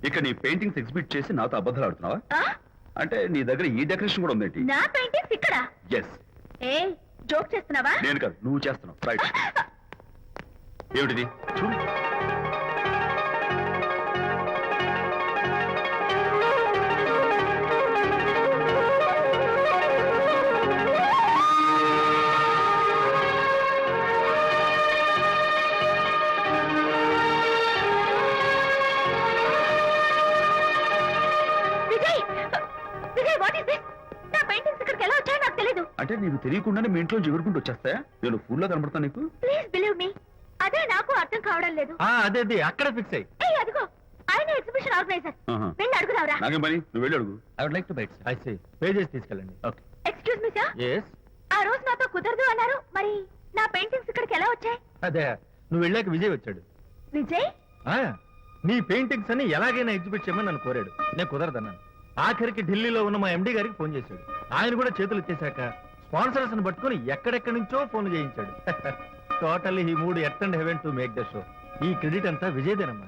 ఇక నీ paintings exhibit చేసి నాతో అబద్ధాలు ఆడుతున్నావా? ఆ? అంటే నీ దగ్గర ఈ డెకరేషన్ కూడా ఉందేంటి? నా పెయింటింగ్స్ ఇక్కడ? ఎస్. ఏ జోక్ చేస్తున్నావా? నేను కాదు, నువ్వు చేస్తున్నావు. రైట్. ఏమిటిది? చూడు. Vijay, Vijay, what is this? నా పెయింటింగ్స్ ఇక్కడికి ఎలా వచ్చాయో నాకు తెలీదు. అంటే నీకు తెలియకుండానే మీ ఇంట్లో ఎగురుకుంటూ వచ్చేస్తాయా? నేను ఫుల్లో కనబడతా నీకు? ప్లీజ్ బిలీవ్ మీ, అదే నాకు అర్థం కావడం లేదు. అదే అక్కడ ఫిక్స్ అయ్యి. ఏయ్ అదిగో, ఆయన ఎగ్జిబిషన్ ఆర్గనైజర్. ఆహా. వెళ్ళి అడుగుదావరా? నాకేం పని, నువ్వు వెళ్ళి అడుగు. I would like to bite. I see. Pay చేసి తీసుకెళ్ళండి. Okay. Excuse me sir, yes. ఆ రోజు నాతో కుదరదు అన్నారు, మరి నా పెయింటింగ్స్ ఇక్కడికి ఎలా వచ్చాయి? అదే నువ్వు వెళ్ళాక విజయ్ వచ్చాడు. విజయ్? ఆ నీ పెయింటింగ్స్ అని ఎలాగైనా ఎగ్జిబిట్ చేయమని నన్ను కోరాడు. నేను కుదరదన్నాను. ఆఖరికి ఢిల్లీలో ఉన్న మా ఎండి గారికి ఫోన్ చేశాడు. ఆయన కూడా చేతులు ఎత్తేశాక స్పాన్సర్స్ ని పట్టుకుని ఎక్కడెక్కడి నుంచో ఫోన్ చేయించాడు. Totally he mood earth and heaven to make the show. ఈ క్రెడిట్ అంతా విజయ్దేనమ్మా.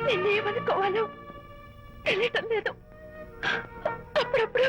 నిన్నేమనుకోవాలో తెలియటం లేదు. అప్పుడప్పుడు